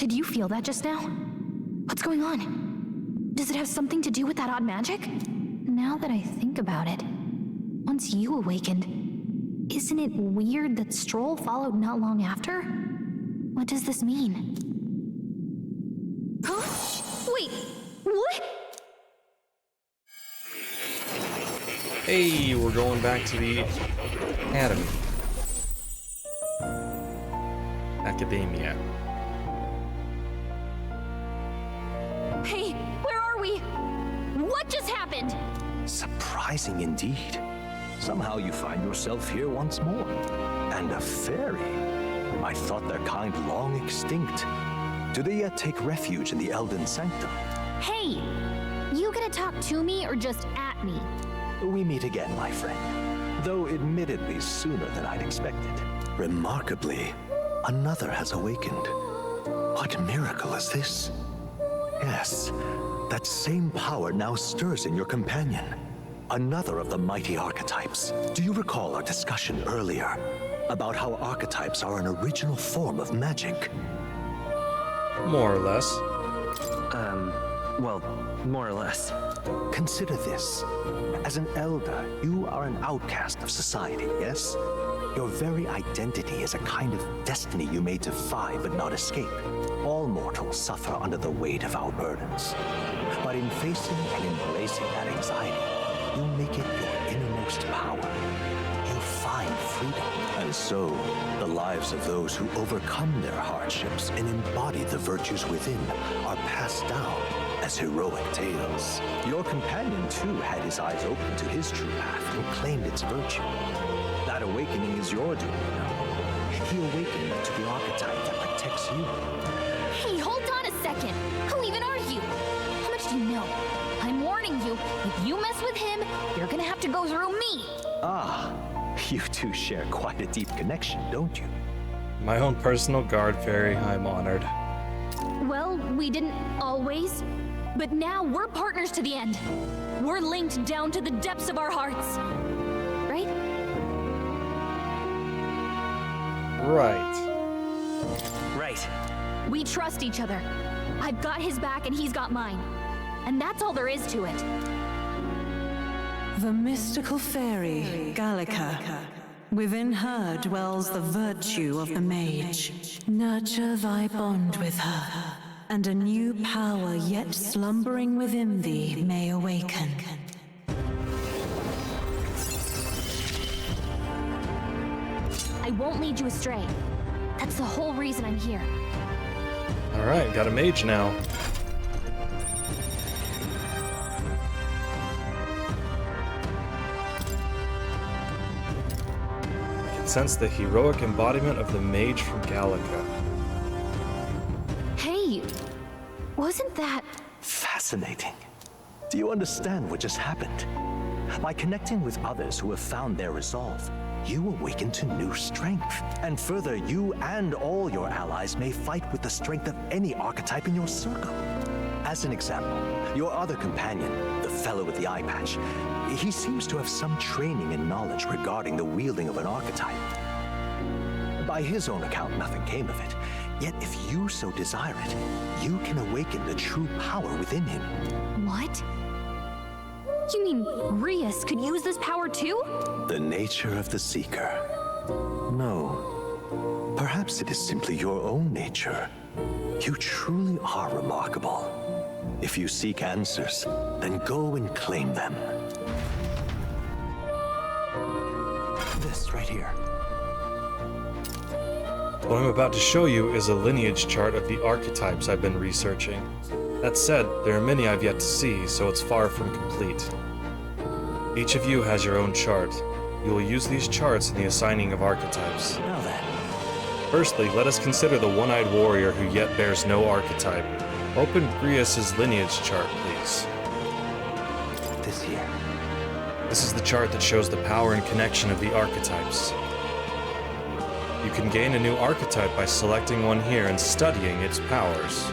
Did you feel that just now? What's going on? Does it have something to do with that odd magic? Now that I think about it, once you awakened, isn't it weird that Stroll followed not long after? What does this mean? Huh? Wait, what? Hey, we're going back to the Academy. Academia. Hey, where are we? What just happened? Surprising indeed. Somehow you find yourself here once more. And a fairy. I thought their kind long extinct. Do they yet take refuge in the Elden Sanctum? Hey, you gonna talk to me or just at me? We meet again, my friend. Though admittedly sooner than I'd expected. Remarkably, another has awakened. What miracle is this? Yes, that same power now stirs in your companion. Another of the mighty archetypes. Do you recall our discussion earlier about how archetypes are an original form of magic? More or less. Well, more or less. Consider this. As an elder, you are an outcast of society, yes? Your very identity is a kind of destiny you may defy but not escape. All mortals suffer under the weight of our burdens. But in facing and embracing that anxiety, you make it your innermost power. You find freedom. And so, the lives of those who overcome their hardships and embody the virtues within are passed down as heroic tales. Your companion, too, had his eyes open to his true path and claimed its virtue. That awakening is your doing, you know. He awakened to the archetype that protects you. Hey, hold on a second. Who even are you? How much do you know? I'm warning you, if you mess with him, you're gonna have to go through me. Ah, you two share quite a deep connection, don't you? My own personal guard fairy, I'm honored. Well, we didn't always, but now we're partners to the end. We're linked down to the depths of our hearts. Right? Right. Right. We trust each other. I've got his back and he's got mine. And that's all there is to it. The mystical fairy, Gallica. Within her dwells the virtue of the mage. Nurture thy bond with her, and a new power yet slumbering within thee may awaken. I won't lead you astray. That's the whole reason I'm here. Alright, got a mage now. I can sense the heroic embodiment of the mage from Gallica. Hey, wasn't that... Fascinating. Do you understand what just happened? By connecting with others who have found their resolve, you awaken to new strength. And further, you and all your allies may fight with the strength of any archetype in your circle. As an example, your other companion, the fellow with the eye patch, he seems to have some training and knowledge regarding the wielding of an archetype. By his own account, nothing came of it. Yet if you so desire it, you can awaken the true power within him. What? You mean Rias could use this power too? The nature of the Seeker. No. Perhaps it is simply your own nature. You truly are remarkable. If you seek answers, then go and claim them. This right here. What I'm about to show you is a lineage chart of the archetypes I've been researching. That said, there are many I've yet to see, so it's far from complete. Each of you has your own chart. You will use these charts in the assigning of archetypes. Now then. Firstly, let us consider the one-eyed warrior who yet bears no archetype. Open Grius' lineage chart, please. This here. This is the chart that shows the power and connection of the archetypes. You can gain a new archetype by selecting one here and studying its powers.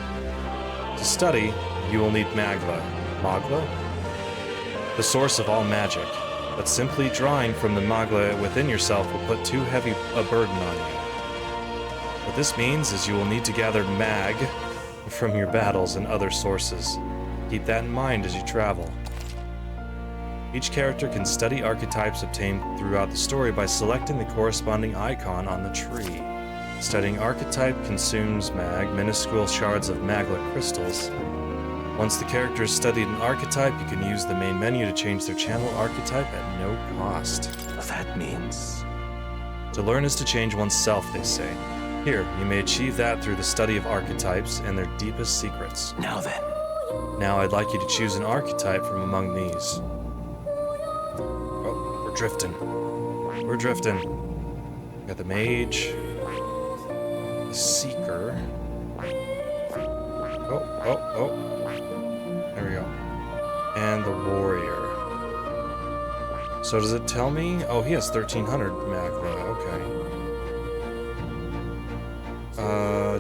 To study, you will need Magla. Magla? The source of all magic, but simply drawing from the Magla within yourself will put too heavy a burden on you. What this means is you will need to gather mag from your battles and other sources. Keep that in mind as you travel. Each character can study archetypes obtained throughout the story by selecting the corresponding icon on the tree. Studying archetype consumes mag, minuscule shards of maglet crystals. Once the character has studied an archetype, you can use the main menu to change their channel archetype at no cost. That means... To learn is to change oneself, they say. Here, you may achieve that through the study of archetypes and their deepest secrets. Now then. Now I'd like you to choose an archetype from among these. Oh, we're drifting. We're drifting. We got the mage, the seeker. Oh. There we go. And the warrior. So does it tell me? Oh, he has 1300 macro. Okay.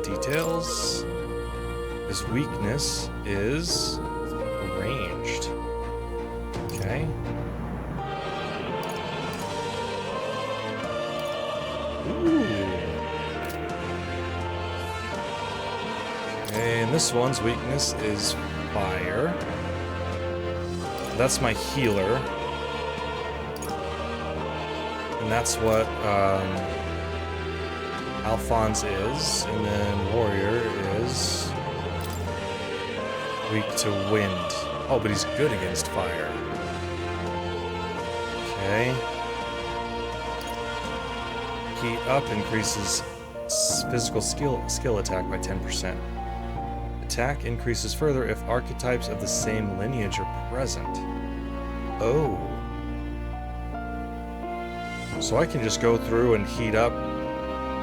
Details. His weakness is ranged. Okay. Ooh. Okay, and this one's weakness is fire. That's my healer. And that's what Alphonse is. And then warrior is weak to wind. Oh, but he's good against fire. Okay. Heat up increases physical skill attack by 10%. Attack increases further if archetypes of the same lineage are present. Oh. So I can just go through and heat up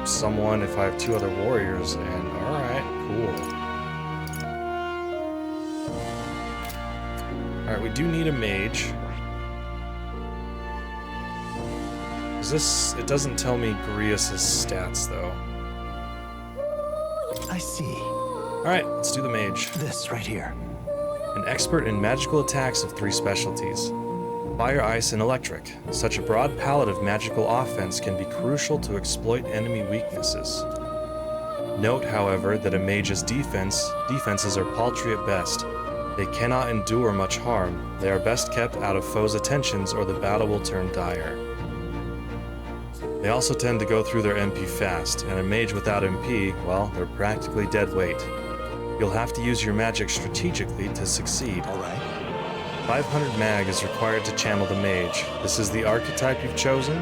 someone if I have two other warriors, and alright, cool. Alright, we do need a mage. Is this... It doesn't tell me Grius's stats, though. I see. Alright, let's do the mage. This right here. An expert in magical attacks of 3 specialties. Fire, ice, and electric. Such a broad palette of magical offense can be crucial to exploit enemy weaknesses. Note, however, that a mage's defenses are paltry at best. They cannot endure much harm. They are best kept out of foes' attentions or the battle will turn dire. They also tend to go through their MP fast, and a mage without MP, well, they're practically dead weight. You'll have to use your magic strategically to succeed. Alright. 500 mag is required to channel the mage. This is the archetype you've chosen?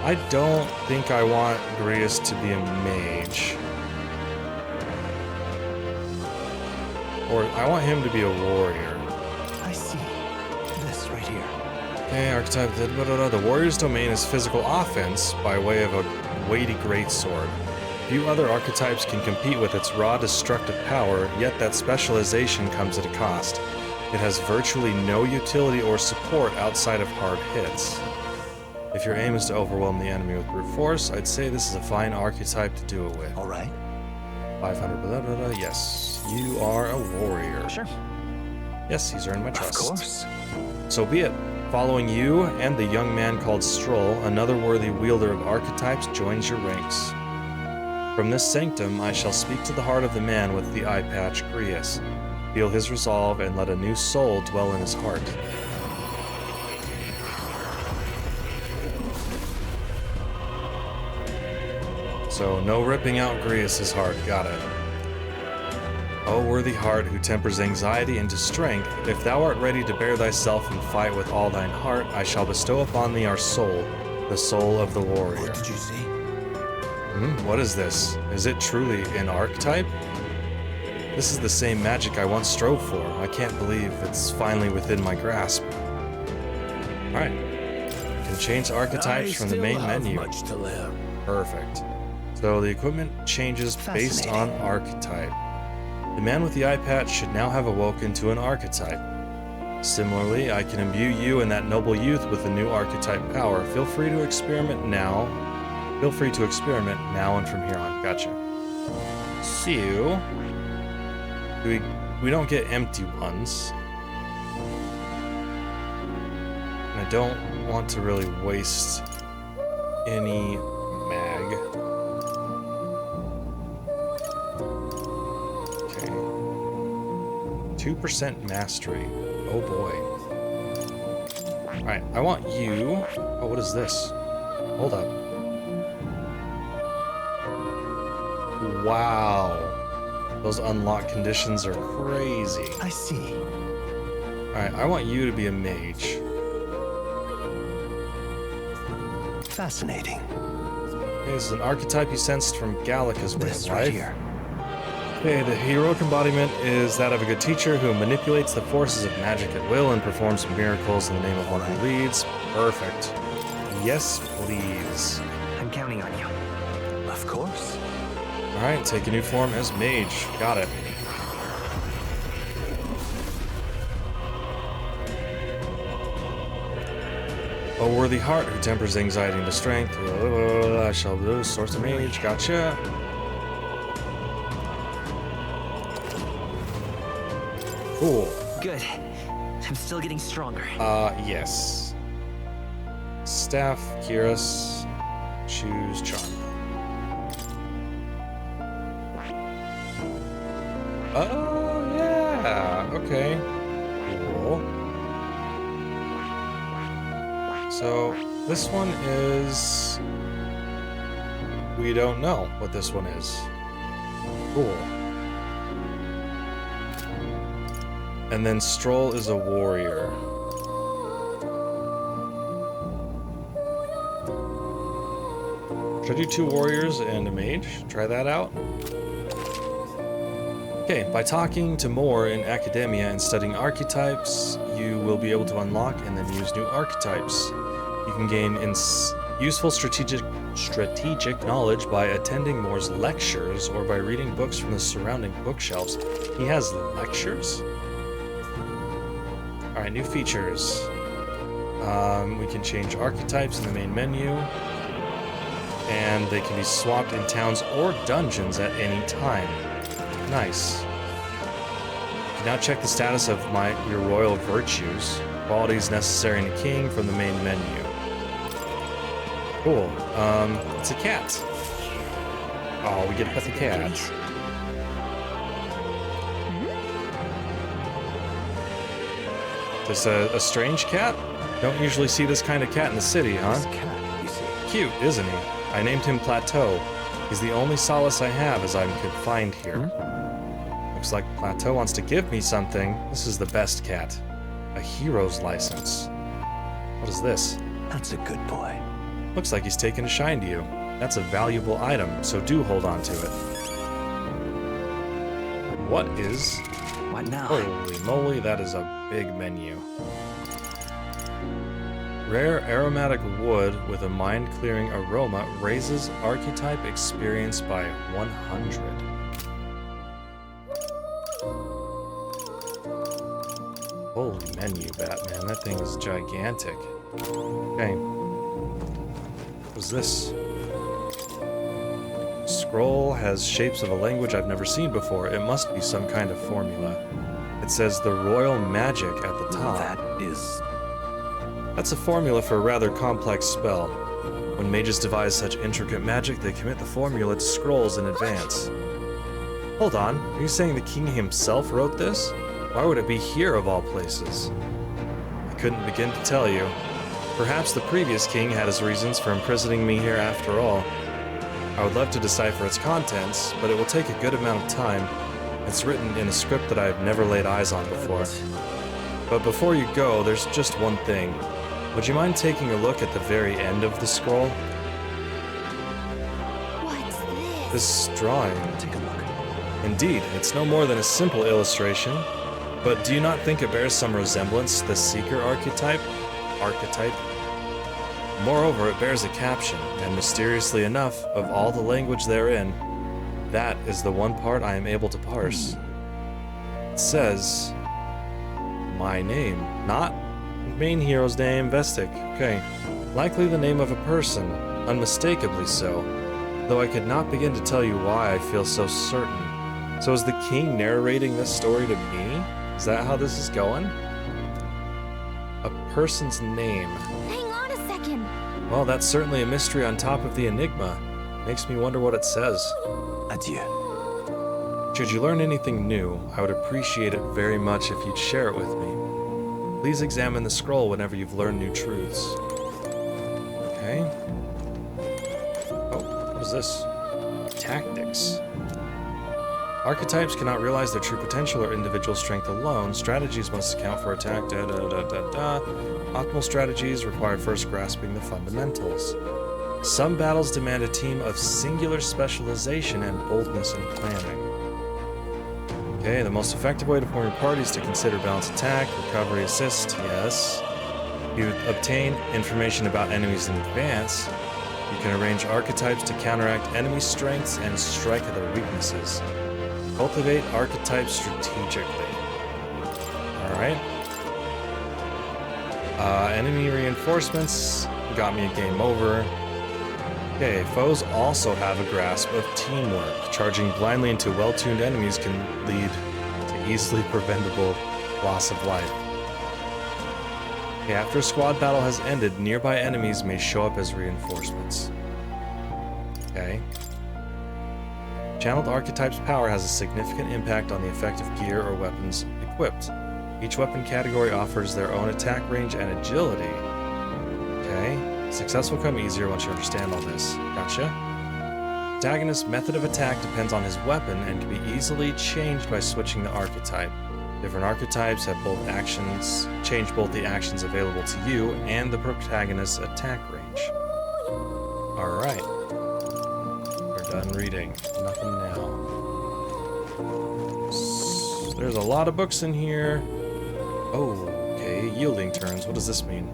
I don't think I want Grius to be a mage. Or I want him to be a warrior. I see. This right here. Okay, archetype. The warrior's domain is physical offense by way of a weighty greatsword. Few other archetypes can compete with its raw destructive power, yet that specialization comes at a cost. It has virtually no utility or support outside of hard hits. If your aim is to overwhelm the enemy with brute force, I'd say this is a fine archetype to do it with. Alright. 500 blah blah blah. Yes, you are a warrior. Sure. Yes, he's earned my trust. Of course. So be it. Following you and the young man called Stroll, another worthy wielder of archetypes joins your ranks. From this sanctum, I shall speak to the heart of the man with the eye patch, Grius. Feel his resolve and let a new soul dwell in his heart. So, no ripping out Grius's heart. Got it. O worthy heart, who tempers anxiety into strength, if thou art ready to bear thyself and fight with all thine heart, I shall bestow upon thee our soul, the soul of the warrior. What did you see? What is this? Is it truly an archetype? This is the same magic I once strove for. I can't believe it's finally within my grasp. Alright. Can change archetypes from the main menu. Much to live. Perfect. So the equipment changes based on archetype. The man with the eye patch should now have awoken to an archetype. Similarly, I can imbue you and that noble youth with a new archetype power. Feel free to experiment now and from here on. Gotcha. So, we don't get empty ones. And I don't want to really waste any mag. 2% mastery. Oh boy. Alright, I want you... Oh, what is this? Hold up. Wow. Those unlock conditions are crazy. I see. Alright, I want you to be a mage. Fascinating. This is an archetype you sensed from Gallica's way This of right life. here. Okay, the heroic embodiment is that of a good teacher who manipulates the forces of magic at will and performs miracles in the name of one who leads. Perfect. Yes, please. I'm counting on you. Of course. Alright, take a new form as mage. Got it. A worthy heart who tempers anxiety into strength. I shall lose source of mage. Gotcha. Cool. Good. I'm still getting stronger. Yes. Staff, Kiris, choose charm. Oh, yeah. Okay. Cool. So, this one is... We don't know what this one is. Cool. And then Stroll is a warrior. Should I do 2 warriors and a mage? Try that out. Okay, by talking to more in Academia and studying archetypes, you will be able to unlock and then use new archetypes. You can gain useful strategic knowledge by attending Moore's lectures or by reading books from the surrounding bookshelves. He has lectures? Alright, new features. We can change archetypes in the main menu. And they can be swapped in towns or dungeons at any time. Nice. You can now check the status of your royal virtues, qualities necessary in a king from the main menu. Cool. It's a cat. Oh, we get to pet the cat. This a strange cat? Don't usually see this kind of cat in the city, huh? This cat, you see. Cute, isn't he? I named him Plateau. He's the only solace I have as I'm confined here. Looks like Plateau wants to give me something. This is the best cat. A hero's license. What is this? That's a good boy. Looks like he's taken a shine to you. That's a valuable item, so do hold on to it. What is... What now? Holy moly, that is a big menu. Rare aromatic wood with a mind-clearing aroma raises archetype experience by 100. Holy menu, Batman. That thing is gigantic. Okay. What's this? Scroll has shapes of a language I've never seen before. It must be some kind of formula. It says the royal magic at the top. That is... That's a formula for a rather complex spell. When mages devise such intricate magic, they commit the formula to scrolls in advance. Hold on, are you saying the king himself wrote this? Why would it be here of all places? I couldn't begin to tell you. Perhaps the previous king had his reasons for imprisoning me here after all. I would love to decipher its contents, but it will take a good amount of time. It's written in a script that I have never laid eyes on before. But before you go, there's just one thing. Would you mind taking a look at the very end of the scroll? What's this? This drawing. Take a look. Indeed, it's no more than a simple illustration. But do you not think it bears some resemblance to the Seeker archetype? Moreover, it bears a caption, and mysteriously enough, of all the language therein, that is the one part I am able to parse. It says, my name, not main hero's name, Vestic. Okay, likely the name of a person, unmistakably so, though I could not begin to tell you why I feel so certain. So is the king narrating this story to me? Is that how this is going? A person's name. Hang on a second. Well, that's certainly a mystery on top of the enigma. Makes me wonder what it says. Adieu. Should you learn anything new, I would appreciate it very much if you'd share it with me. Please examine the scroll whenever you've learned new truths. Okay. Oh, what is this? Tactics. Archetypes cannot realize their true potential or individual strength alone. Strategies must account for attack. Optimal strategies require first grasping the fundamentals. Some battles demand a team of singular specialization and boldness in planning. Okay, the most effective way to form your party is to consider balanced attack, recovery, assist. Yes. You obtain information about enemies in advance. You can arrange archetypes to counteract enemy strengths and strike at their weaknesses. Cultivate archetypes strategically. Alright. Enemy reinforcements got me a game over. Okay, foes also have a grasp of teamwork. Charging blindly into well-tuned enemies can lead to easily preventable loss of life. Okay, after a squad battle has ended, nearby enemies may show up as reinforcements. Okay. Channeled Archetype's power has a significant impact on the effect of gear or weapons equipped. Each weapon category offers their own attack range and agility. Okay. Success will come easier once you understand all this. Gotcha. Protagonist's method of attack depends on his weapon and can be easily changed by switching the archetype. Different archetypes have change both the actions available to you and the protagonist's attack range. Alright. Done reading. Nothing now. There's a lot of books in here. Oh, okay. Yielding turns. What does this mean?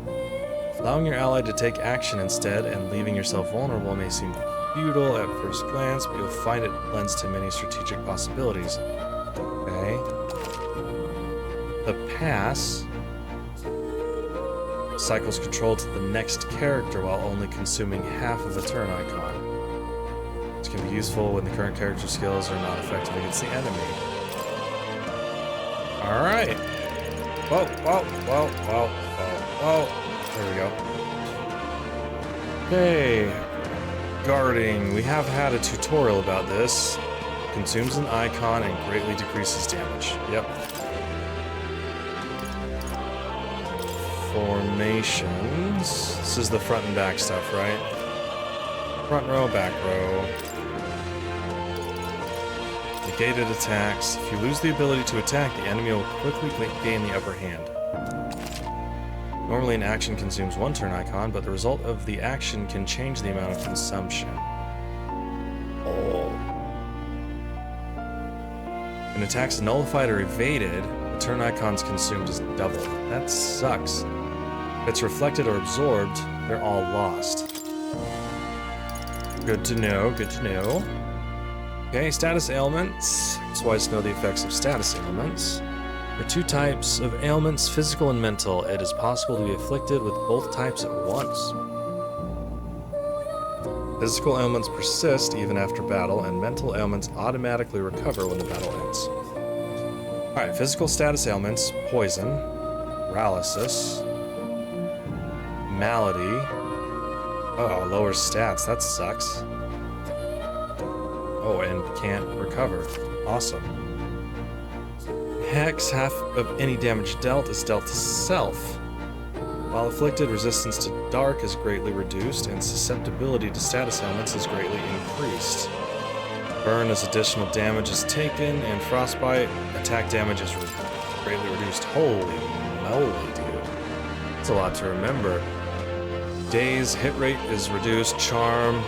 Allowing your ally to take action instead and leaving yourself vulnerable may seem futile at first glance, but you'll find it lends to many strategic possibilities. Okay. The pass cycles control to the next character while only consuming half of a turn icon. Can be useful when the current character skills are not effective against the enemy. Alright. Whoa, whoa, whoa, whoa, whoa, whoa. There we go. Okay. Guarding. We have had a tutorial about this. Consumes an icon and greatly decreases damage. Yep. Formations. This is the front and back stuff, right? Front row, back row. Negated attacks. If you lose the ability to attack, the enemy will quickly gain the upper hand. Normally an action consumes one turn icon, but the result of the action can change the amount of consumption. Oh. When attacks nullified or evaded, the turn icons consumed is doubled. That sucks. If it's reflected or absorbed, they're all lost. Good to know, good to know. Okay, status ailments. It's wise to know the effects of status ailments. There are two types of ailments, physical and mental. It is possible to be afflicted with both types at once. Physical ailments persist even after battle, and mental ailments automatically recover when the battle ends. Alright, physical status ailments, poison, paralysis, malady. Oh, lower stats, that sucks. Oh, and can't recover. Awesome. Hex, half of any damage dealt is dealt to self. While afflicted, resistance to dark is greatly reduced, and susceptibility to status ailments is greatly increased. Burn as additional damage is taken, and frostbite, attack damage is greatly reduced. Holy moly, dude. That's a lot to remember. Daze, hit rate is reduced. Charm,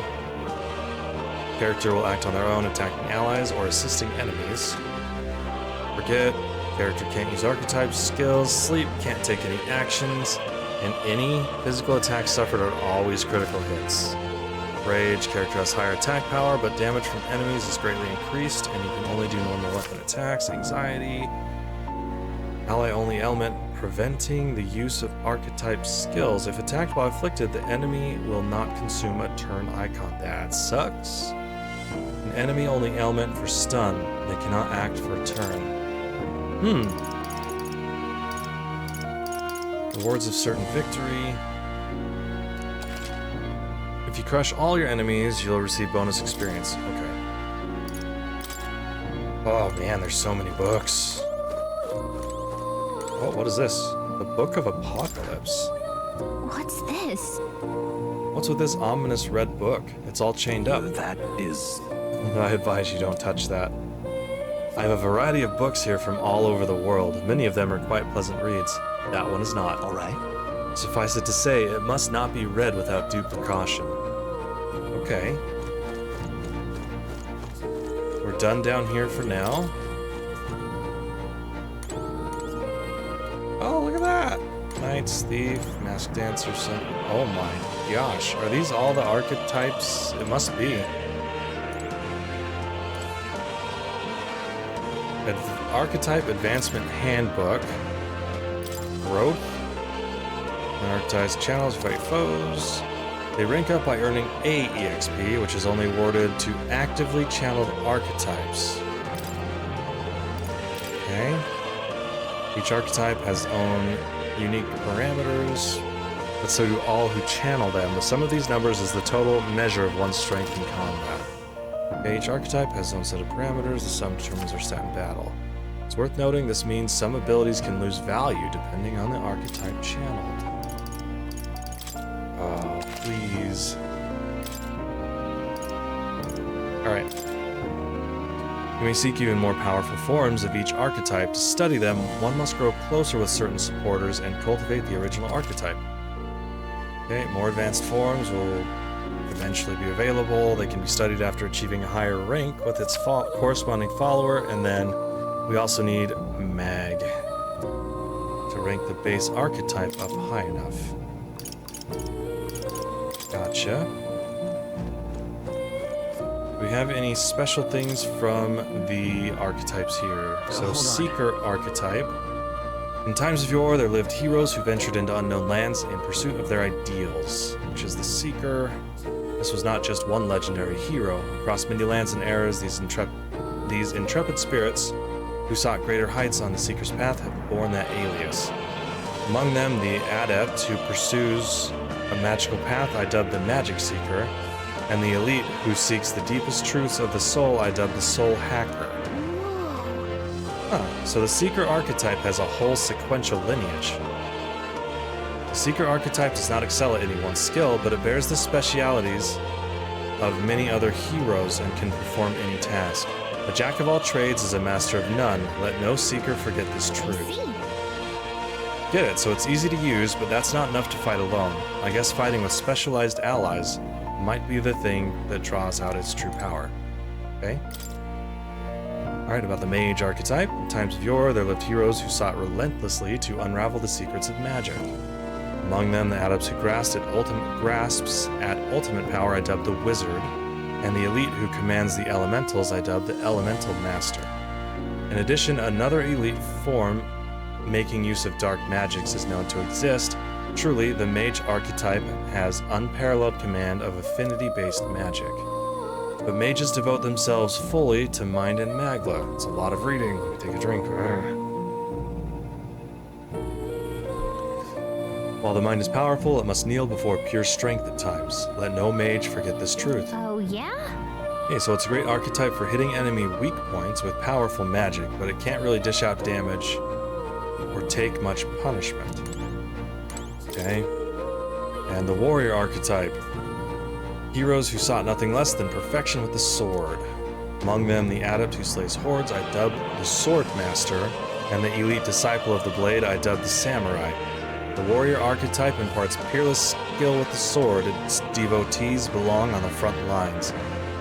character will act on their own, attacking allies or assisting enemies. Forget, character can't use archetypes, skills. Sleep, can't take any actions. And any physical attacks suffered are always critical hits. Rage, character has higher attack power, but damage from enemies is greatly increased, and you can only do normal weapon attacks. Anxiety, ally-only ailment, preventing the use of archetype skills. If attacked while afflicted, the enemy will not consume a turn icon. That sucks. An enemy-only ailment for stun. They cannot act for a turn. Rewards of certain victory. If you crush all your enemies, you'll receive bonus experience. Okay. Oh man, there's so many books. Oh, what is this? The Book of Apocalypse. What's this? What's with this ominous red book? It's all chained up. That is... I advise you don't touch that. I have a variety of books here from all over the world. Many of them are quite pleasant reads. That one is not. all right. Suffice it to say, it must not be read without due precaution. Okay. We're done down here for now. Oh, look at that! Knights, Thief, Masked Dancer, oh my gosh. Are these all the archetypes? It must be. Archetype Advancement Handbook. Growth. Archetypes channels fight foes. They rank up by earning a EXP, which is only awarded to actively channeled archetypes. Okay. Each archetype has its own unique parameters, but so do all who channel them. The sum of these numbers is the total measure of one's strength in combat. Okay, each archetype has its own set of parameters. The sum determines their stat in battle. It's worth noting this means some abilities can lose value depending on the archetype channeled. Oh, please. Alright. You may seek even more powerful forms of each archetype. To study them, one must grow closer with certain supporters and cultivate the original archetype. Okay, more advanced forms will eventually be available. They can be studied after achieving a higher rank with its corresponding follower, and then we also need Mag to rank the base archetype up high enough. Gotcha. Do we have any special things from the archetypes here? So, Seeker archetype. In times of yore, there lived heroes who ventured into unknown lands in pursuit of their ideals, which is the Seeker. This was not just one legendary hero. Across many lands and eras, these intrepid spirits who sought greater heights on the Seeker's path have borne that alias. Among them, the adept who pursues a magical path I dubbed the Magic Seeker, and the elite who seeks the deepest truths of the soul I dubbed the Soul Hacker. So the Seeker archetype has a whole sequential lineage. The Seeker archetype does not excel at any one skill, but it bears the specialities of many other heroes and can perform any task. A jack of all trades is a master of none. Let no Seeker forget this truth. Get it, so it's easy to use, but that's not enough to fight alone. I guess fighting with specialized allies might be the thing that draws out its true power. Okay? Alright, about the Mage archetype. In times of yore, there lived heroes who sought relentlessly to unravel the secrets of magic. Among them, the adepts who grasps at ultimate power I dubbed the Wizard, and the elite who commands the elementals I dubbed the Elemental Master. In addition, another elite form making use of dark magics is known to exist. Truly, the Mage archetype has unparalleled command of affinity-based magic. But mages devote themselves fully to mind and magla. It's a lot of reading. Let me take a drink. While the mind is powerful, it must kneel before pure strength at times. Let no mage forget this truth. Oh, yeah? Okay, so it's a great archetype for hitting enemy weak points with powerful magic, but it can't really dish out damage or take much punishment. Okay. And the warrior archetype. Heroes who sought nothing less than perfection with the sword. Among them, the adept who slays hordes I dubbed the Sword Master, and the elite disciple of the blade I dubbed the Samurai. The warrior archetype imparts peerless skill with the sword. Its devotees belong on the front lines,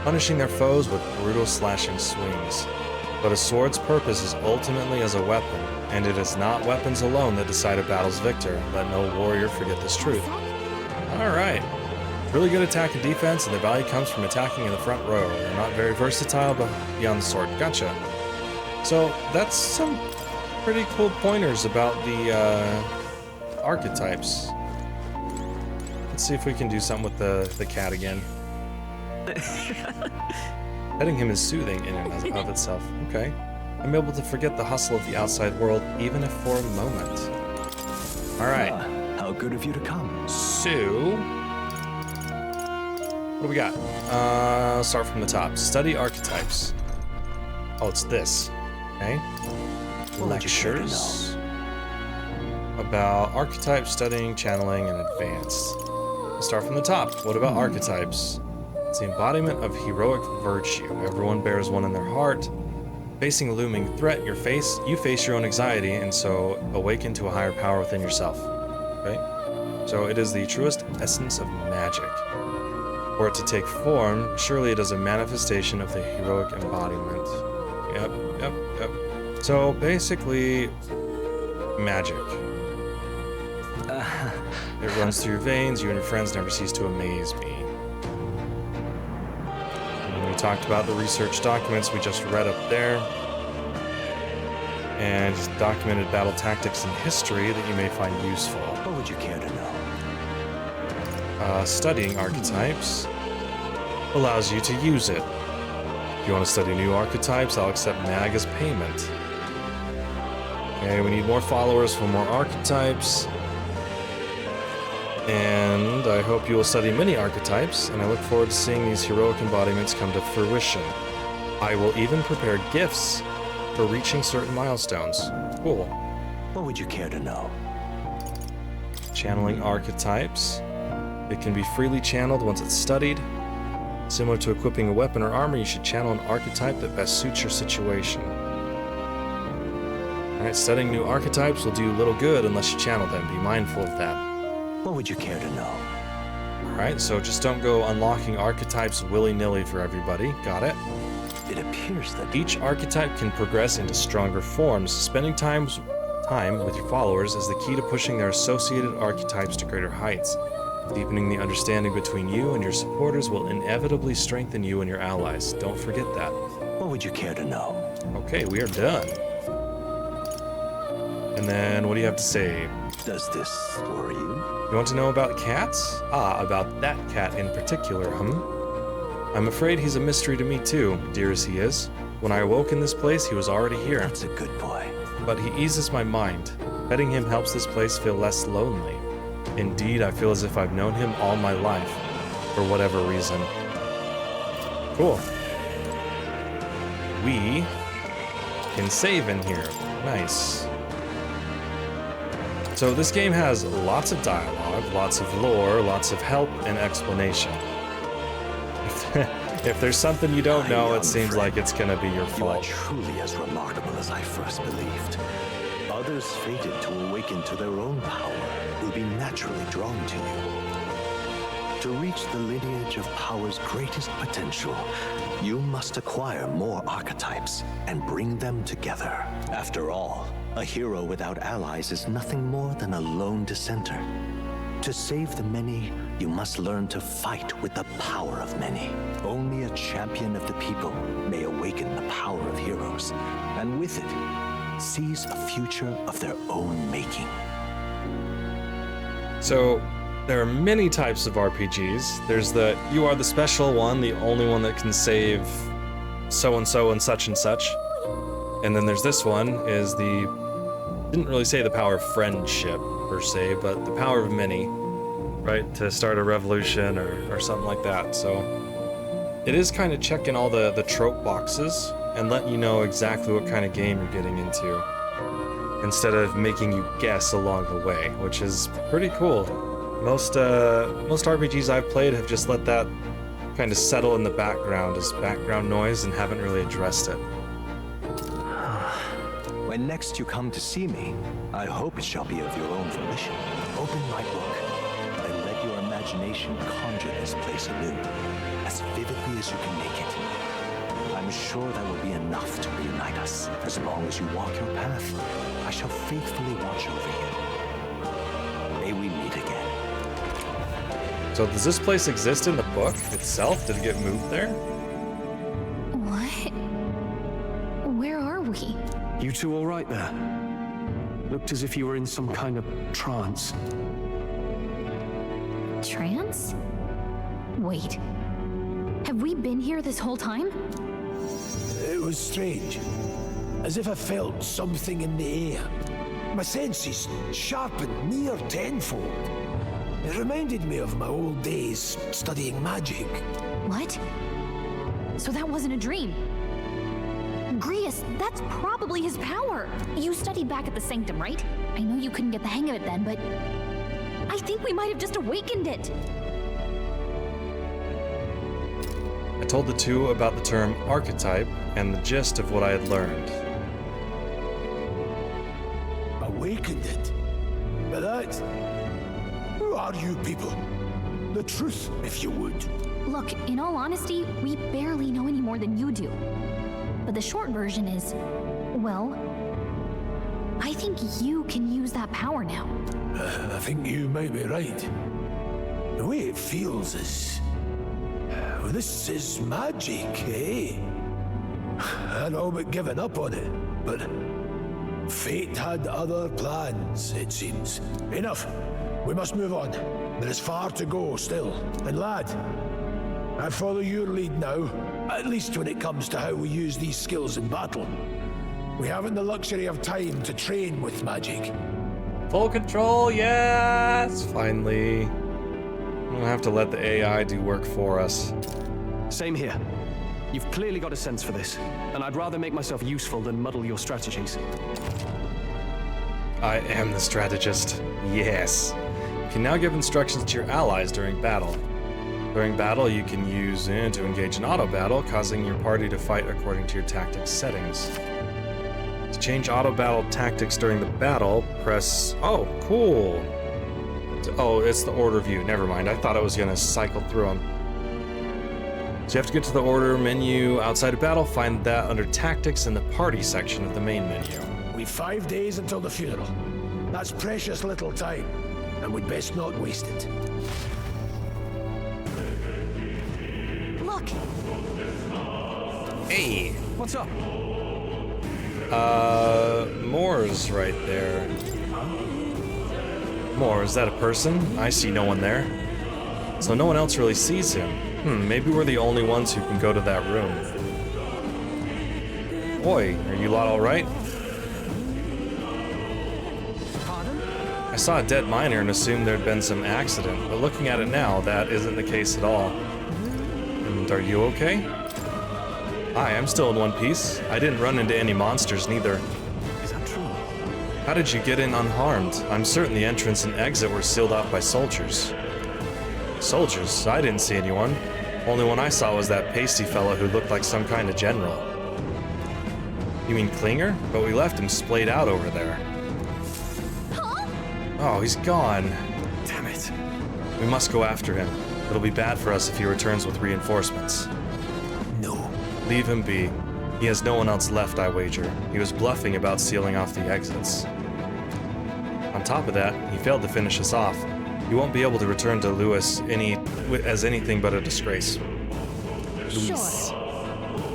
punishing their foes with brutal slashing swings. But a sword's purpose is ultimately as a weapon, and it is not weapons alone that decide a battle's victor. Let no warrior forget this truth. Alright. Really good attack and defense, and their value comes from attacking in the front row. They're not very versatile, but beyond the sword. Gotcha. So, that's some pretty cool pointers about the archetypes. Let's see if we can do something with the cat again. Petting him is soothing in and of itself. Okay. I'm able to forget the hustle of the outside world, even if for a moment. Alright. How good of you to come. So, what do we got? Start from the top. Study archetypes. Oh, it's this. Okay. Lectures about archetype studying, channeling, and advanced. Let's start from the top. What about archetypes? It's the embodiment of heroic virtue. Everyone bears one in their heart. Facing a looming threat, you face your own anxiety, and so awaken to a higher power within yourself. Okay? So it is the truest essence of magic. For it to take form, surely it is a manifestation of the heroic embodiment. Yep. So basically, magic. It runs through your veins. You and your friends never cease to amaze me. And we talked about the research documents we just read up there. And documented battle tactics and history that you may find useful. What would you care to know? Studying archetypes allows you to use it. If you want to study new archetypes, I'll accept mag as payment. Okay, we need more followers for more archetypes. And I hope you will study many archetypes, and I look forward to seeing these heroic embodiments come to fruition. I will even prepare gifts for reaching certain milestones. Cool. What would you care to know? Channeling archetypes. It can be freely channeled once it's studied. Similar to equipping a weapon or armor, you should channel an archetype that best suits your situation. Alright, studying new archetypes will do little good unless you channel them. Be mindful of that. What would you care to know? Alright, so just don't go unlocking archetypes willy-nilly for everybody. Got it? It appears that Each archetype can progress into stronger forms. Spending time with your followers is the key to pushing their associated archetypes to greater heights. Deepening the understanding between you and your supporters will inevitably strengthen you and your allies. Don't forget that. What would you care to know? Okay, we are done. And then, what do you have to say? Does this worry you? You want to know about cats? Ah, about that cat in particular, I'm afraid he's a mystery to me too, dear as he is. When I awoke in this place, he was already here. That's a good boy. But he eases my mind. Petting him helps this place feel less lonely. Indeed, I feel as if I've known him all my life, for whatever reason. Cool. We can save in here. Nice. So this game has lots of dialogue, lots of lore, lots of help and explanation. If there's something you don't know, it seems like it's gonna be your You are fault. truly as remarkable as I first believed. Others fated to awaken to their own power will be naturally drawn to you. To reach the lineage of power's greatest potential, you must acquire more archetypes and bring them together. After all, a hero without allies is nothing more than a lone dissenter. To save the many, you must learn to fight with the power of many. Only a champion of the people may awaken the power of heroes, and with it, seize a future of their own making. So, there are many types of RPGs. There's the, you are the special one, the only one that can save so-and-so and such and such. And then there's this one, is the, didn't really say the power of friendship, per se, but the power of many, right? To start a revolution or something like that. So, it is kind of checking all the trope boxes and letting you know exactly what kind of game you're getting into, instead of making you guess along the way, which is pretty cool. Most RPGs I've played have just let that kind of settle in the background as background noise and haven't really addressed it. When next you come to see me, I hope it shall be of your own volition. Open my book, and let your imagination conjure this place anew, as vividly as you can make it. I'm sure that will be enough to reunite us. As long as you walk your path, I shall faithfully watch over you. May we meet again. So does this place exist in the book itself? Did it get moved there? What? Where are we? You two all right there? Looked as if you were in some kind of trance. Trance? Wait. Have we been here this whole time? It was strange. As if I felt something in the air. My senses sharpened near tenfold. It reminded me of my old days studying magic. What? So that wasn't a dream? Grius, that's probably his power. You studied back at the Sanctum, right? I know you couldn't get the hang of it then, but I think we might have just awakened it. I told the two about the term archetype and the gist of what I had learned. Awakened it? But that... Who are you people? The truth, if you would. Look, in all honesty, we barely know any more than you do. But the short version is, well, I think you can use that power now. I think you might be right. The way it feels is... Well, this is magic, eh? I'd all but given up on it, but... Fate had other plans, it seems. Enough. We must move on. There is far to go still. And lad, I follow your lead now, at least when it comes to how we use these skills in battle. We haven't the luxury of time to train with magic. Full control, yes! Finally. We don't have to let the AI do work for us. Same here. You've clearly got a sense for this, and I'd rather make myself useful than muddle your strategies. I am the strategist. Yes. You can now give instructions to your allies during battle. During battle, you can use to engage in auto battle, causing your party to fight according to your tactics settings. To change auto battle tactics during the battle, press... Oh, cool. Oh, it's the order view. Never mind. I thought I was going to cycle through them. So you have to get to the order menu outside of battle, find that under tactics in the party section of the main menu. We've 5 days until the funeral. That's precious little time, and we'd best not waste it. Look! Hey! What's up? Moore's right there. Moore, is that a person? I see no one there. So no one else really sees him. Maybe we're the only ones who can go to that room. Boy, are you lot alright? I saw a dead miner and assumed there'd been some accident, but looking at it now, that isn't the case at all. And are you okay? Hi, I'm still in one piece. I didn't run into any monsters neither. Is that true? How did you get in unharmed? I'm certain the entrance and exit were sealed off by soldiers. Soldiers? I didn't see anyone. Only one I saw was that pasty fellow who looked like some kind of general. You mean Klinger? But we left him splayed out over there. Huh? Oh, he's gone. Damn it. We must go after him. It'll be bad for us if he returns with reinforcements. No. Leave him be. He has no one else left, I wager. He was bluffing about sealing off the exits. On top of that, he failed to finish us off. You won't be able to return to Lewis as anything but a disgrace. Sure.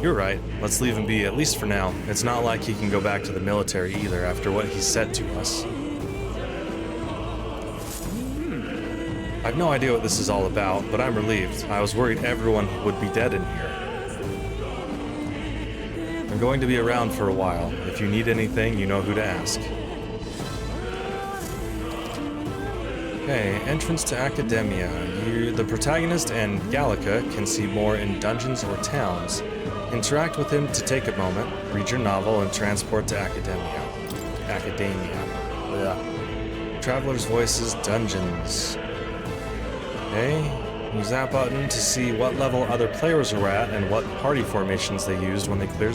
You're right. Let's leave him be, at least for now. It's not like he can go back to the military either after what he said to us. I've no idea what this is all about, but I'm relieved. I was worried everyone would be dead in here. I'm going to be around for a while. If you need anything, you know who to ask. Okay, entrance to Akademia. The protagonist and Gallica can see more in dungeons or towns. Interact with him to take a moment, read your novel, and transport to Akademia. Ugh. Traveler's Voices Dungeons. Okay, use that button to see what level other players were at and what party formations they used when they cleared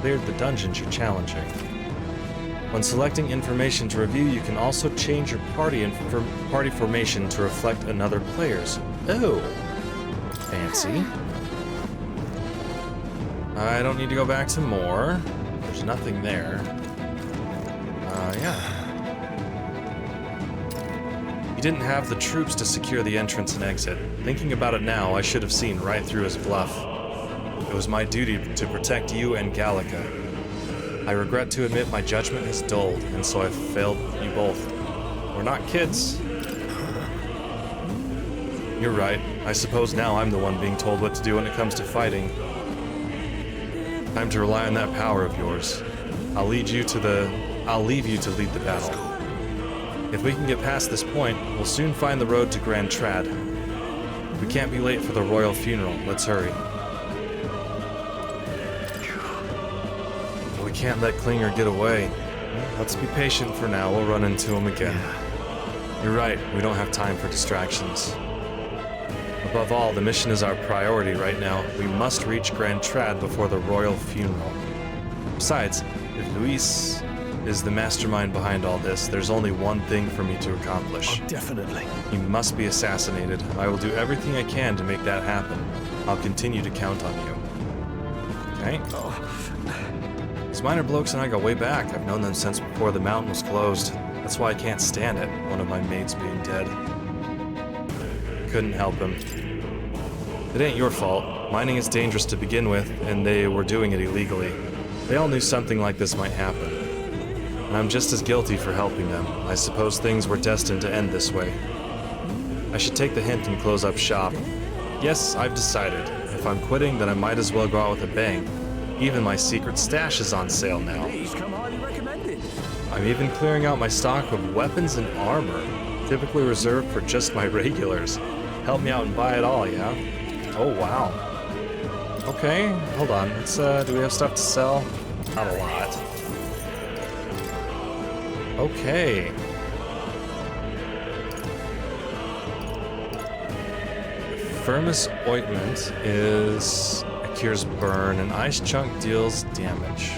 the dungeons you're challenging. When selecting information to review, you can also change your party formation to reflect another player's. Oh, fancy. I don't need to go back to more. There's nothing there. Yeah. He didn't have the troops to secure the entrance and exit. Thinking about it now, I should have seen right through his bluff. It was my duty to protect you and Gallica. I regret to admit my judgment has dulled, and so I've failed you both. We're not kids. You're right. I suppose now I'm the one being told what to do when it comes to fighting. Time to rely on that power of yours. I'll leave you to lead the battle. If we can get past this point, we'll soon find the road to Grand Trad. We can't be late for the royal funeral. Let's hurry. can't let Klinger get away. Let's be patient for now. We'll run into him again. You're right. We don't have time for distractions. Above all, the mission is our priority right now. We must reach Grand Trad before the royal funeral. Besides, if Luis is the mastermind behind all this, there's only one thing for me to accomplish. Definitely. He must be assassinated. I will do everything I can to make that happen. I'll continue to count on you. Okay? These minor blokes and I go way back. I've known them since before the mountain was closed. That's why I can't stand it, one of my mates being dead. Couldn't help him. It ain't your fault. Mining is dangerous to begin with, and they were doing it illegally. They all knew something like this might happen. And I'm just as guilty for helping them. I suppose things were destined to end this way. I should take the hint and close up shop. Yes, I've decided. If I'm quitting, then I might as well go out with a bang. Even my secret stash is on sale now. I'm even clearing out my stock of weapons and armor, typically reserved for just my regulars. Help me out and buy it all, yeah? Oh, wow. Okay, hold on. Let's, do we have stuff to sell? Not a lot. Okay. Firmus Ointment is... it cures burn, and Ice Chunk deals damage.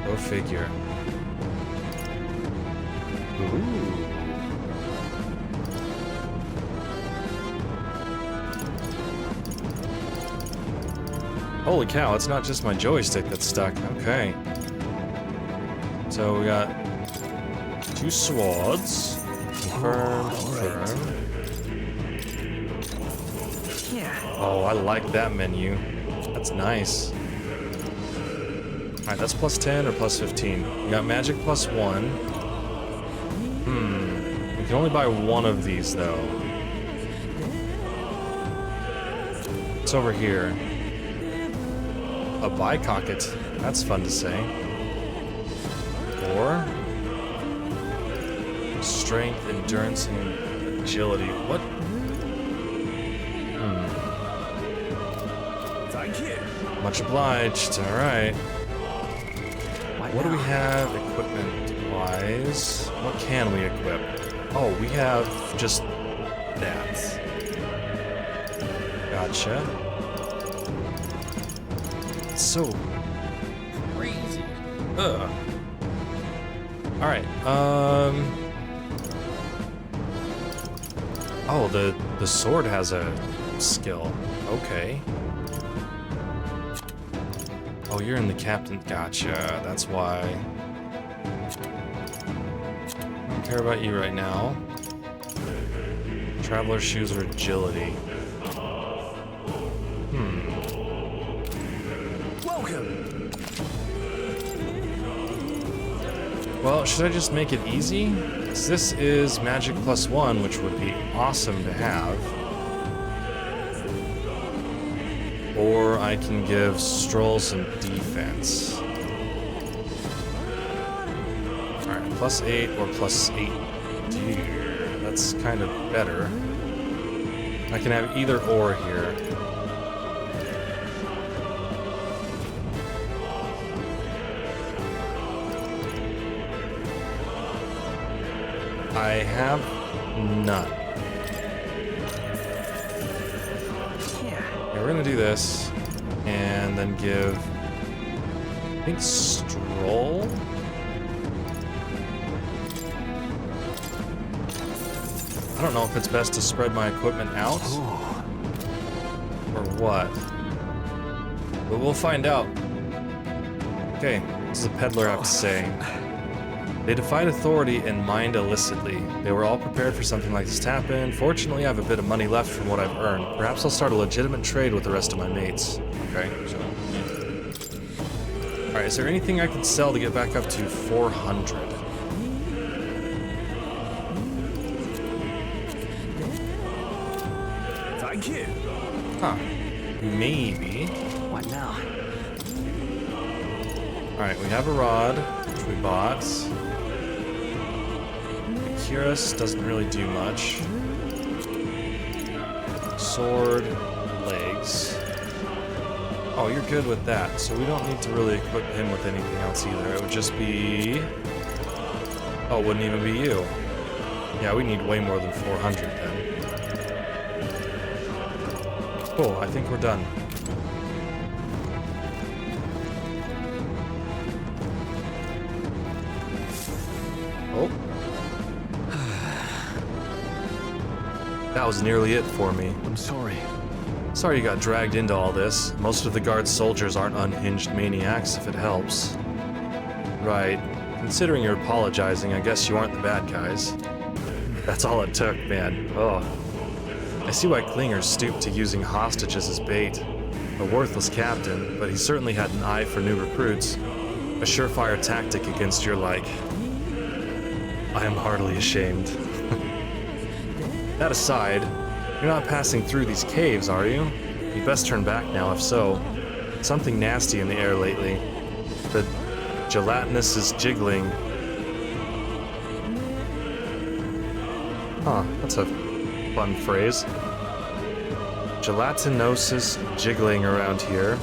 Go figure. Ooh. Holy cow, it's not just my joystick that's stuck. Okay. So we got 2 swords. Confirm, confirm. Oh, I like that menu. That's nice. Alright, that's plus 10 or plus 15. We got magic plus 1. We can only buy one of these, though. It's over here. A bicocket. That's fun to say. Or strength, endurance, and agility. What? Thank you. Much obliged. All right. What do we have equipment-wise? What can we equip? Oh, we have just that. Gotcha. It's so crazy. Ugh. All right. Oh, the sword has a skill. Okay. Oh, you're in the captain. Gotcha. That's why. I don't care about you right now. Traveler shoes or agility. Welcome. Well, should I just make it easy? 'Cause this is magic plus 1, which would be awesome to have. Or I can give Stroll some defense. Alright, plus 8 or plus 8 here. That's kind of better. I can have either or here. I have none. We're gonna do this, and then give, I think, Stroll? I don't know if it's best to spread my equipment out, or what. But we'll find out. Okay, what does the peddler have to say? They defied authority and mined illicitly. They were all prepared for something like this to happen. Fortunately, I have a bit of money left from what I've earned. Perhaps I'll start a legitimate trade with the rest of my mates. Okay, so... Alright, is there anything I can sell to get back up to 400? Thank you. Huh. Maybe. What now? Alright, we have a rod, which we bought. Curious doesn't really do much. Sword, legs. Oh, you're good with that, so we don't need to really equip him with anything else either. It would just be... Oh, it wouldn't even be you. Yeah, we need way more than 400 then. Cool, I think we're done. Oh. That was nearly it for me. I'm sorry. Sorry you got dragged into all this. Most of the guard's soldiers aren't unhinged maniacs, if it helps. Right. Considering you're apologizing, I guess you aren't the bad guys. That's all it took, man. Oh. I see why Klinger stooped to using hostages as bait. A worthless captain, but he certainly had an eye for new recruits. A surefire tactic against your like. I am heartily ashamed. That aside, you're not passing through these caves, are you? You'd best turn back now, if so. Something nasty in the air lately. The gelatinous is jiggling. Huh, that's a fun phrase. Gelatinosis jiggling around here.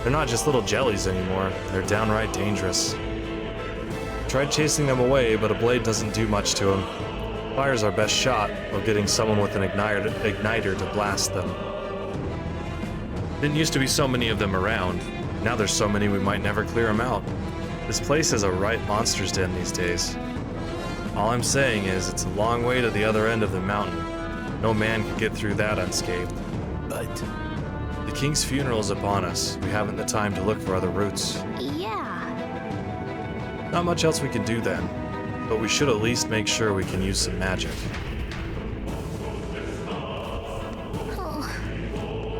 They're not just little jellies anymore. They're downright dangerous. Tried chasing them away, but a blade doesn't do much to them. Fire's our best shot, or getting someone with an igniter to blast them. Didn't used to be so many of them around. Now there's so many we might never clear them out. This place is a right monster's den these days. All I'm saying is it's a long way to the other end of the mountain. No man could get through that unscathed. But The king's funeral is upon us. We haven't the time to look for other routes. Yeah. Not much else we can do then, but we should at least make sure we can use some magic.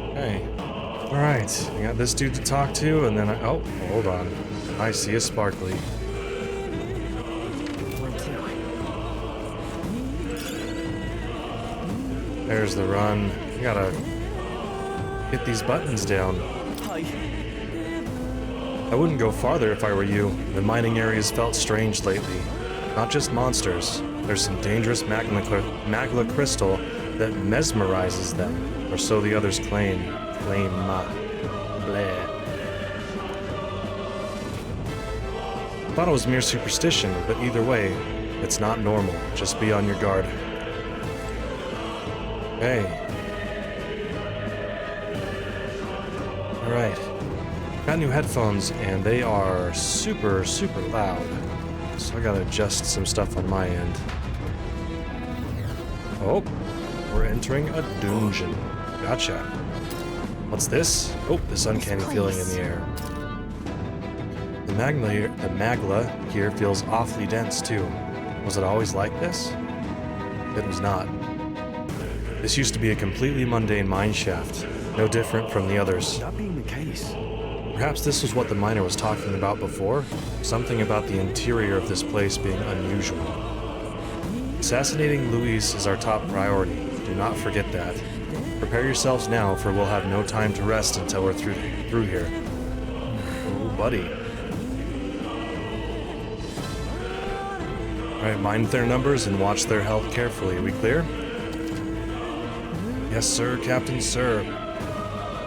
Okay. Alright, I got this dude to talk to, and then oh, hold on. I see a sparkly. There's the run. You gotta get these buttons down. I wouldn't go farther if I were you. The mining areas felt strange lately. Not just monsters. There's some dangerous magma crystal that mesmerizes them, or so the others claim. Bleh. Thought it was mere superstition, but either way, it's not normal. Just be on your guard. Hey. Alright. Got new headphones, and they are super, super loud. So I gotta adjust some stuff on my end. Oh, we're entering a dungeon. Gotcha. What's this? Oh, this uncanny feeling in the air. The magma here feels awfully dense, too. Was it always like this? It was not. This used to be a completely mundane mine shaft, no different from the others. That being the case, Perhaps this was what the miner was talking about before? Something about the interior of this place being unusual. Assassinating Luis is our top priority. Do not forget that. Prepare yourselves now, for we'll have no time to rest until we're through here. Oh, buddy. Alright, mind their numbers and watch their health carefully. Are we clear? Yes, sir, Captain, sir.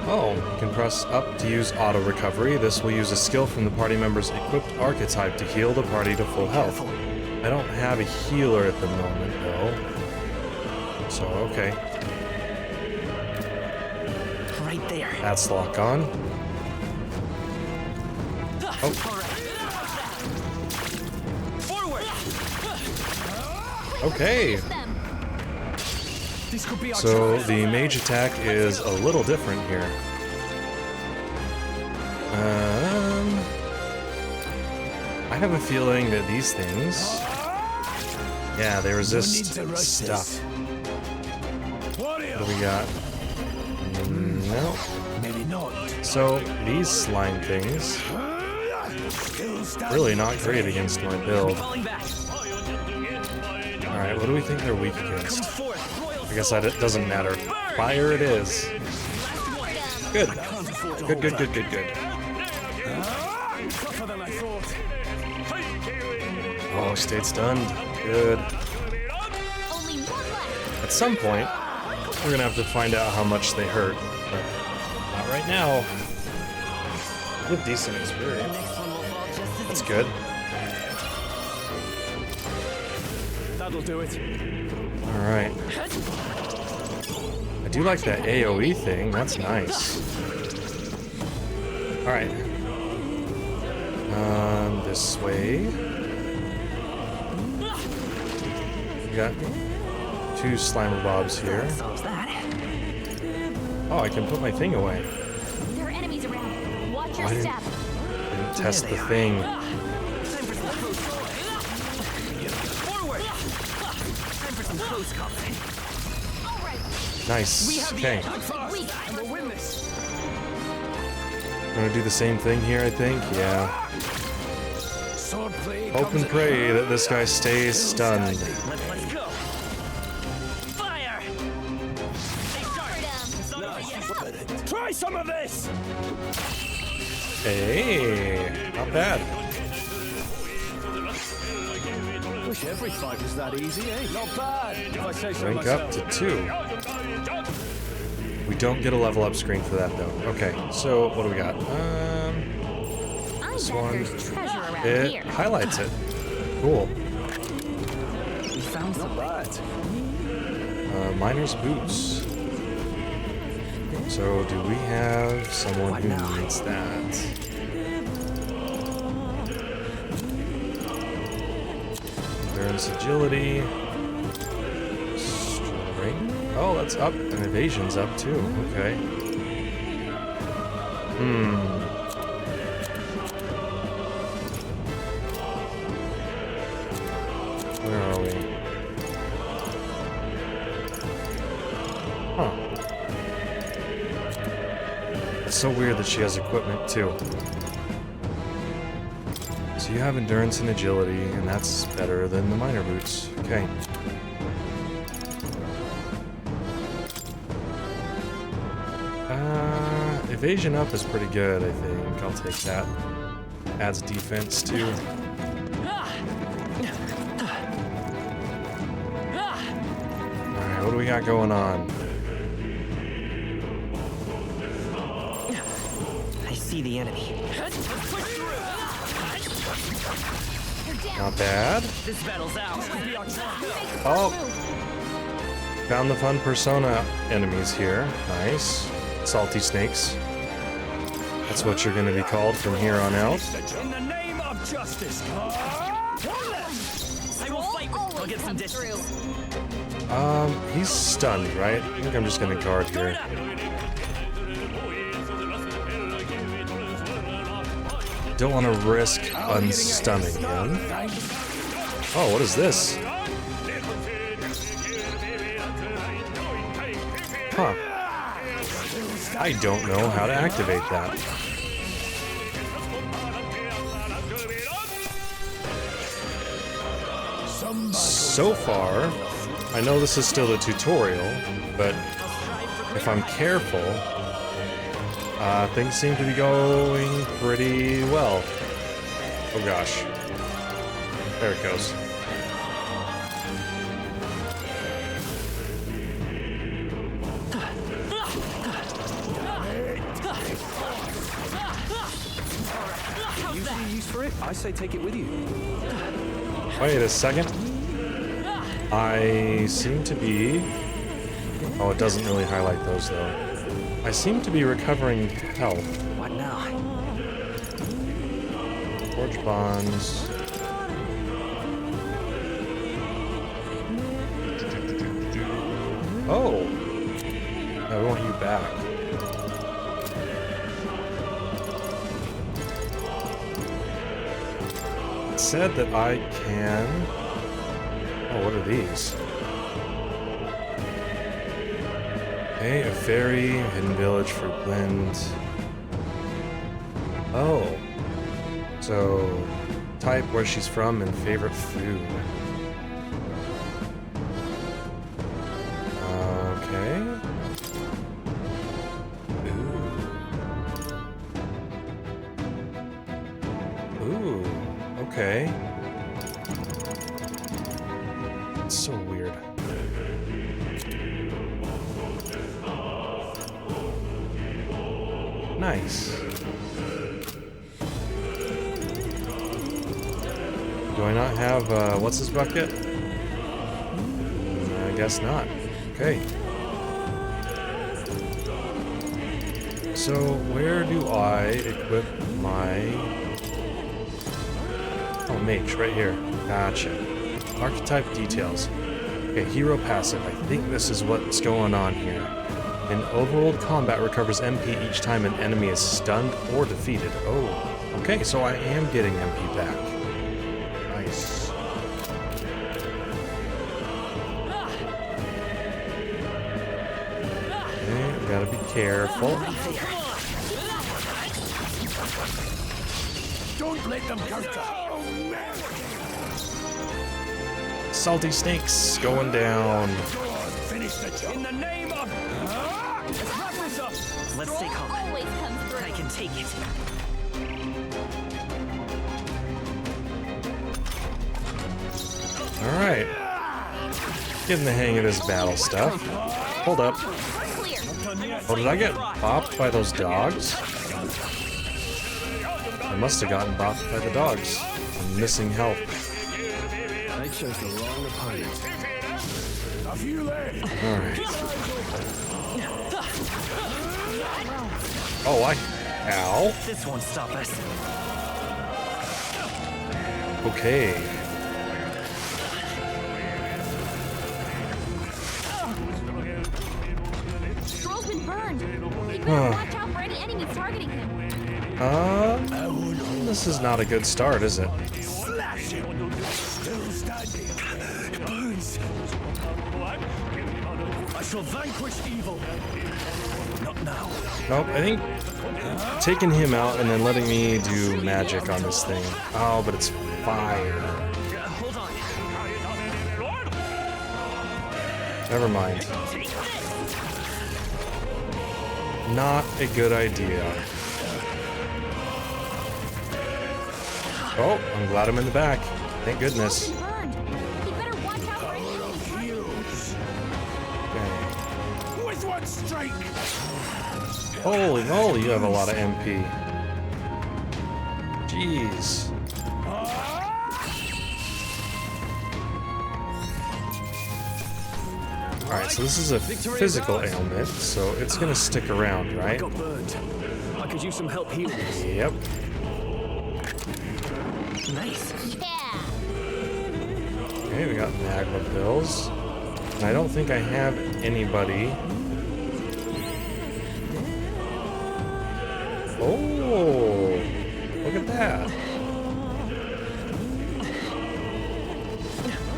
Oh, you can press up to use auto recovery. This will use a skill from the party member's equipped archetype to heal the party to full health. I don't have a healer at the moment, though. So, okay. Right there. That's lock on. Oh. Okay. This could be our So the mage attack is a little different here. I have a feeling that these things, yeah, they resist stuff. What do we got? No. maybe not. So these slime things, really not great against my build. falling back. Alright, what do we think they're weak against? I guess that it doesn't matter. Fire it is. Good. Good, good, good, good, good. Oh, stayed stunned. Good. At some point, we're gonna have to find out how much they hurt. But not right now. with decent experience. Next one will fall just as That's easy. good. That'll do it. Alright. I do like that AoE thing. That's nice. Alright. This way. We got 2 Slimer Bobs here. Solves that. Oh, I can put my thing away. There are enemies around. Watch your I didn't- step. Didn't test the thing. Time for some close forward. Time for some close combat. All right. Nice. Okay. Weak. We'll win this. I'm gonna do the same thing here, I think. Yeah. Swordplay Hope comes and pray that this guy stays still stunned. standing. Let's go. Fire! Try some of this! Hey, not bad. Wish every fight was that easy, eh? Not bad, if I say so Rank myself. up to 2. We don't get a level up screen for that though. Okay, so what do we got? I This bet one, there's treasure around it here. highlights it. Cool. We found some. Miner's boots. So do we have someone who now? needs that? Endurance, agility, strength. Oh, that's up, and evasion's up too. Okay. Where are we? Huh. It's so weird that she has equipment too. So you have endurance and agility, and that's better than the miner boots. Okay. Evasion up is pretty good, I think. I'll take that. Adds defense too. Alright, what do we got going on? I see the enemy. Not bad. This battle's ours. Oh! Found the fun persona enemies here. Nice. Salty snakes. That's what you're gonna be called from here on out. In the name of justice! I will fight with. I'll get some distance. He's stunned, right? I think I'm just gonna guard here. Don't want to risk unstunning him. Oh, what is this? Huh. I don't know how to activate that. So far, I know this is still a tutorial, but if I'm careful, things seem to be going pretty well. Oh gosh. There it goes. Usually use for it, I say take it with you. Wait a second. I seem to be... Oh, it doesn't really highlight those though. I seem to be recovering health. What now? Forge bonds. Oh! I want you back. It said that I can... Oh, what are these? Okay, a fairy, hidden village for Glint. Oh. So, type where she's from and favorite food. Okay. Ooh. Ooh. Okay. It's so weird. Nice. Do I not have, what's his bucket? I guess not. Okay. So, where do I equip my... Oh, mage, right here. Gotcha. Archetype details. Okay, hero passive. I think this is what's going on here. In overworld combat, recovers MP each time an enemy is stunned or defeated. Oh, okay, so I am getting MP back. Nice. Okay, we gotta be careful. Don't let them counter. Salty snakes going down. Finish the job. In the name of... Let's stay calm. Always comes through. I can take it. Alright. Getting the hang of this battle stuff. Hold up. Clear. Oh, did I get bopped by those dogs? I must have gotten bopped by the dogs. I'm missing health. I chose the wrong opponent. A few left. Alright. Oh, Ow. This won't stop us. Okay. Stroll's been burned. He better watch out for any enemies targeting him. This is not a good start, is it? Slash him. Still standing. It burns. I shall vanquish evil. Not now. Nope, I think taking him out and then letting me do magic on this thing. Oh, but it's fire. Hold on. Never mind. Not a good idea. Oh, I'm glad I'm in the back. Thank goodness. Stroll's been burned. He better watch out for any enemies targeting him. Okay. With one strike. Holy moly, you have a lot of MP. Jeez. Alright, so this is a physical ailment, so it's gonna stick around, right? Got burned. I could use some help healing this. Yep. Nice. Yeah. Okay, we got magma pills. And I don't think I have anybody. Oh, look at that.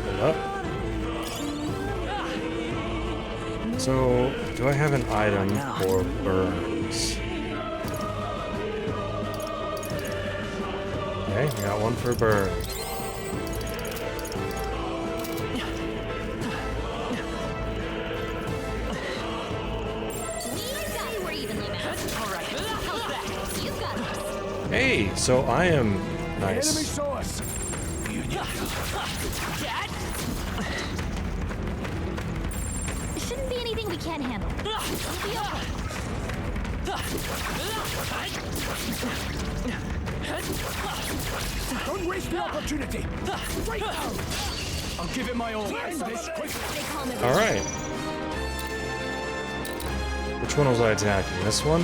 Hold up. So, do I have an item for burns? Okay, we got one for burn. We're evenly matched. All right. How's that? You've got this. Hey, so I am Enemy nice. saw us. Shouldn't be anything we can't handle. We'll be okay. Don't waste the opportunity. Right now. I'll give it my all. This quick. Stay calm, everyone. All right. Which one was I attacking? This one?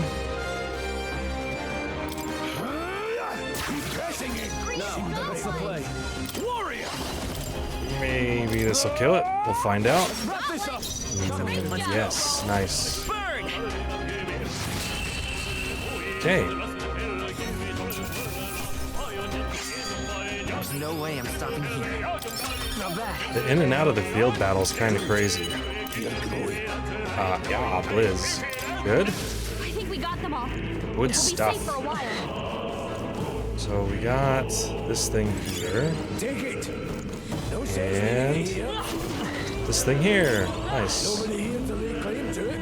Keep pressing it. That's the play. Warrior. Maybe this will kill it. We'll find out. Wrap this up. Yes, nice. Burn! Okay. There's no way I'm stopping here. Now that. The in and out of the field battle is kind of crazy. Yeah, Blizz. Good? I think we got them all. Good We'll be stuff. safe for a while. So we got this thing here. Take it. No sense And leaving it here. this thing here. Nice. Nobody here to lay claim to it.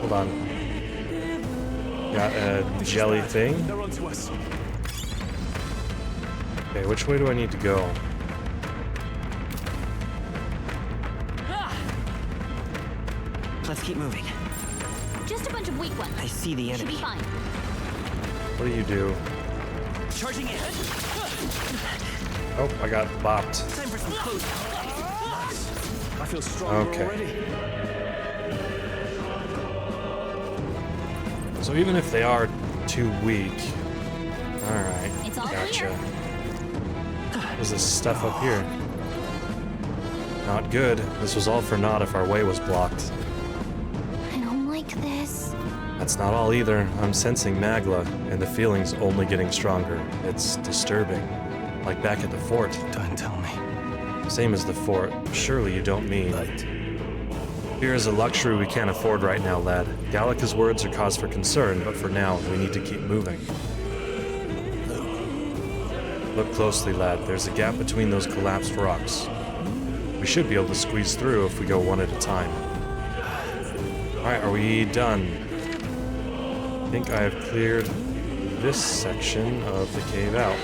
Hold on. Got a jelly thing. They're onto us. Okay, which way do I need to go? Let's keep moving. Just a bunch of weak ones. I see the Should be enemy. fine. What do you do? Charging in. Oh, I got bopped. Time for some close. I feel stronger Okay. already. So even if they are too weak... Alright, It's all gotcha. clear. What's this stuff up here? Not good. This was all for naught if our way was blocked. I don't like this. That's not all either. I'm sensing Magla, and the feeling's only getting stronger. It's disturbing. Like back at the fort. Don't tell me. Same as the fort. Surely you don't mean... Right. Fear is a luxury we can't afford right now, lad. Gallica's words are cause for concern, but for now, we need to keep moving. Look closely, lad. There's a gap between those collapsed rocks. We should be able to squeeze through if we go one at a time. Alright, are we done? I think I have cleared this section of the cave out.